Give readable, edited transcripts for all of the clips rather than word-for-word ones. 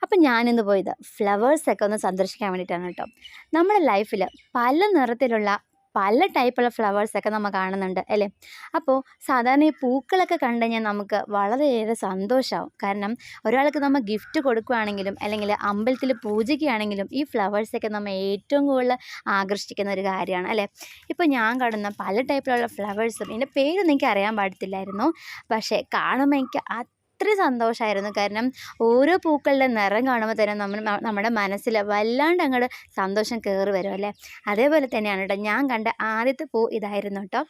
അപ്പം ഞാനിന്ന് പോയത് ഫ്ലവേഴ്സൊക്കെ ഒന്ന് സന്ദർശിക്കാൻ വേണ്ടിയിട്ടാണ് കേട്ടോ. നമ്മുടെ ലൈഫിൽ പല നിറത്തിലുള്ള പല ടൈപ്പുള്ള ഫ്ലവേഴ്സൊക്കെ നമ്മൾ കാണുന്നുണ്ട് അല്ലേ. അപ്പോൾ സാധാരണ ഈ പൂക്കളൊക്കെ കണ്ടു കഴിഞ്ഞാൽ നമുക്ക് വളരെയേറെ സന്തോഷമാവും. കാരണം ഒരാൾക്ക് നമ്മൾ ഗിഫ്റ്റ് കൊടുക്കുകയാണെങ്കിലും അല്ലെങ്കിൽ അമ്പലത്തിൽ പൂജിക്കുകയാണെങ്കിലും ഈ ഫ്ലവേഴ്സൊക്കെ നമ്മൾ ഏറ്റവും കൂടുതൽ ആകർഷിക്കുന്ന ഒരു കാര്യമാണ് അല്ലേ. ഇപ്പോൾ ഞാൻ കാണുന്ന പല ടൈപ്പിലുള്ള ഫ്ലവേഴ്സും ഇതിൻ്റെ പേരൊന്നും എനിക്ക് അറിയാൻ പാടത്തില്ലായിരുന്നു. പക്ഷേ കാണുമ്പോൾ എനിക്ക് അത്രയും സന്തോഷമായിരുന്നു. കാരണം ഓരോ പൂക്കളുടെ നിറം കാണുമ്പോൾ തന്നെ നമ്മുടെ മനസ്സിൽ വല്ലാണ്ട് അങ്ങോട്ട് സന്തോഷം കയറി വരും അല്ലേ. അതേപോലെ തന്നെയാണ് കേട്ടോ ഞാൻ കണ്ട ആദ്യത്തെ പൂ ഇതായിരുന്നു കേട്ടോ.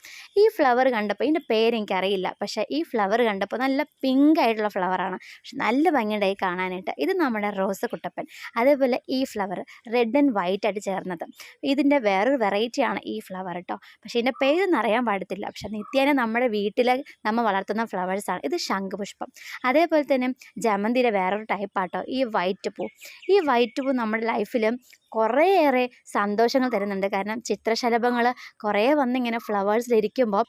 ഈ ഫ്ലവർ കണ്ടപ്പോൾ ഇതിൻ്റെ പേരെനിക്കറിയില്ല, പക്ഷേ ഈ ഫ്ലവർ കണ്ടപ്പോൾ നല്ല പിങ്ക് ആയിട്ടുള്ള ഫ്ലവറാണ്. പക്ഷെ നല്ല ഭംഗിയുണ്ടായി കാണാനായിട്ട്. ഇത് നമ്മുടെ റോസ് കുട്ടപ്പൻ. അതേപോലെ ഈ ഫ്ലവർ റെഡ് ആൻഡ് വൈറ്റ് ആയിട്ട് ചേർന്നത്, ഇതിൻ്റെ വേറൊരു വെറൈറ്റിയാണ് ഈ ഫ്ലവർ കേട്ടോ. പക്ഷേ ഇതിൻ്റെ പേരൊന്നും അറിയാൻ പാടത്തില്ല. പക്ഷെ നിത്യേന നമ്മുടെ വീട്ടിൽ നമ്മൾ വളർത്തുന്ന ഫ്ലവേഴ്സാണ്. ഇത് ശംഖുപുഷ്പം. അതേപോലെ തന്നെ ജമന്തിയുടെ വേറൊരു ടൈപ്പാട്ടോ ഈ വൈറ്റ് പൂ. ഈ വൈറ്റ് പൂ നമ്മുടെ ലൈഫിൽ കുറേയേറെ സന്തോഷങ്ങൾ തരുന്നുണ്ട്. കാരണം ചിത്രശലഭങ്ങൾ കുറേ വന്നിങ്ങനെ ഫ്ലവേഴ്സിലിരിക്കുമ്പോൾ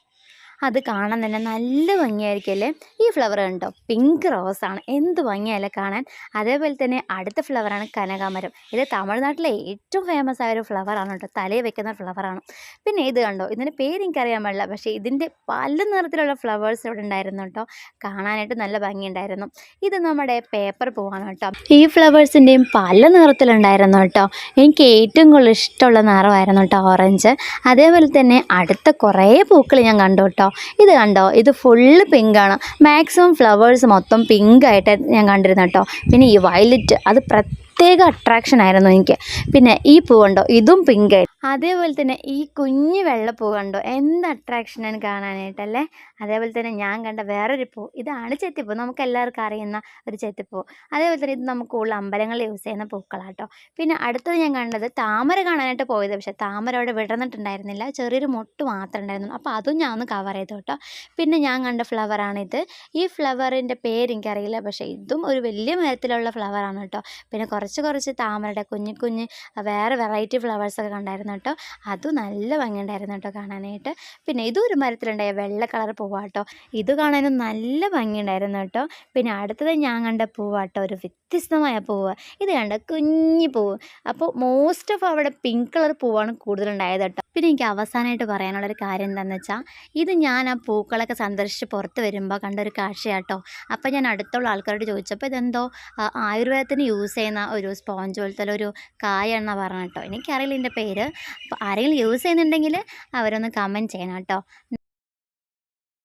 അത് കാണാൻ തന്നെ നല്ല ഭംഗിയായിരിക്കും അല്ലേ. ഈ ഫ്ലവർ കണ്ടോ, പിങ്ക് റോസാണ്, എന്ത് ഭംഗിയല്ലേ കാണാൻ. അതേപോലെ തന്നെ അടുത്ത ഫ്ലവറാണ് കനകാമരം. ഇത് തമിഴ്നാട്ടിലെ ഏറ്റവും ഫേമസ് ആയൊരു ഫ്ലവറാണ് കേട്ടോ, തലയിൽ വെക്കുന്ന ഫ്ലവറാണ്. പിന്നെ ഇത് കണ്ടോ, ഇതിൻ്റെ പേര് എനിക്കറിയാൻ പാടില്ല, പക്ഷേ ഇതിൻ്റെ പല നിറത്തിലുള്ള ഫ്ലവേഴ്സ് ഇവിടെ ഉണ്ടായിരുന്നു കേട്ടോ. കാണാനായിട്ട് നല്ല ഭംഗിയുണ്ടായിരുന്നു. ഇത് നമ്മുടെ പേപ്പർ പൂവാണ് കേട്ടോ. ഈ ഫ്ലവേഴ്സിൻ്റെയും പല നിറത്തിലുണ്ടായിരുന്നു കേട്ടോ. എനിക്ക് ഏറ്റവും കൂടുതൽ ഇഷ്ടമുള്ള നിറമായിരുന്നു കേട്ടോ ഓറഞ്ച്. അതേപോലെ തന്നെ അടുത്ത കുറേ പൂക്കൾ ഞാൻ കണ്ടു കേട്ടോ. ഇത് കണ്ടോ, ഇത് ഫുള്ള് പിങ്കാണ്. മാക്സിമം ഫ്ലവേഴ്സ് മൊത്തം പിങ്കായിട്ട് ഞാൻ കണ്ടിരുന്നു കേട്ടോ. പിന്നെ ഈ വയലറ്റ്, അത് പ്രത്യേക അട്രാക്ഷൻ ആയിരുന്നു എനിക്ക്. പിന്നെ ഈ പൂ കണ്ടോ, ഇതും പിങ്കായി. അതേപോലെ തന്നെ ഈ കുഞ്ഞു വെള്ളപ്പൂ കണ്ടോ, എന്ത് അട്രാക്ഷനാണ് കാണാനായിട്ടല്ലേ. അതേപോലെ തന്നെ ഞാൻ കണ്ട വേറൊരു പൂ, ഇതാണ് ചെത്തിപ്പൂ. നമുക്ക് എല്ലാവർക്കും അറിയുന്ന ഒരു ചെത്തിപ്പൂ. അതേപോലെ തന്നെ ഇത് നമുക്ക് കൂടുതൽ അമ്പലങ്ങളിൽ യൂസ് ചെയ്യുന്ന പൂക്കളാട്ടോ. പിന്നെ അടുത്തത് ഞാൻ കണ്ടത് താമര കാണാനായിട്ട് പോയത്. പക്ഷേ താമര അവിടെ വിടർന്നിട്ടുണ്ടായിരുന്നില്ല, ചെറിയൊരു മൊട്ട് മാത്രമേ ഉണ്ടായിരുന്നു. അപ്പോൾ അതും ഞാൻ ഒന്ന് കവർ ചെയ്തു കേട്ടോ. പിന്നെ ഞാൻ കണ്ട ഫ്ലവറാണിത്. ഈ ഫ്ലവറിൻ്റെ പേര് എനിക്കറിയില്ല, പക്ഷേ ഇതും ഒരു വലിയ മരത്തിലുള്ള ഫ്ലവറാണ് കേട്ടോ. പിന്നെ കുറച്ച് താമരയുടെ കുഞ്ഞു കുഞ്ഞ് വേറെ വെറൈറ്റി ഫ്ലവേഴ്സൊക്കെ കണ്ടായിരുന്നു കേട്ടോ. അതും നല്ല ഭംഗിയുണ്ടായിരുന്നു കേട്ടോ കാണാനായിട്ട്. പിന്നെ ഇതും ഒരു മരത്തിലുണ്ടായ വെള്ള കളർ പൂവാട്ടോ. ഇത് കാണാനും നല്ല ഭംഗിയുണ്ടായിരുന്നു കേട്ടോ. പിന്നെ അടുത്തത് ഞാൻ കണ്ട പൂവാട്ടോ, ഒരു വ്യത്യസ്തമായ പൂവ്. ഇത് കണ്ട കുഞ്ഞു പൂവ്. അപ്പോൾ മോസ്റ്റ് ഓഫ് അവിടെ പിങ്ക് കളർ പൂവാണ് കൂടുതലുണ്ടായത് കേട്ടോ. പിന്നെ എനിക്ക് അവസാനമായിട്ട് പറയാനുള്ളൊരു കാര്യം എന്താണെന്ന് വെച്ചാൽ, ഇത് ഞാൻ ആ പൂക്കളൊക്കെ സന്ദർശിച്ച് പുറത്ത് വരുമ്പോൾ കണ്ടൊരു കാഴ്ചയാട്ടോ. അപ്പോൾ ഞാൻ അടുത്തുള്ള ആൾക്കാരോട് ചോദിച്ചപ്പോൾ ഇതെന്തോ ആയുർവേദത്തിന് യൂസ് ചെയ്യുന്ന ഒരു സ്പോഞ്ച് പോലത്തെ ഒരു കായാണെന്നാണ് പറഞ്ഞത് കേട്ടോ. എനിക്കറിയില്ല ഇതിൻ്റെ പേര്. അപ്പോൾ ആരെങ്കിലും യൂസ് ചെയ്യുന്നുണ്ടെങ്കിൽ അവരൊന്ന് കമൻറ്റ് ചെയ്യണം കേട്ടോ.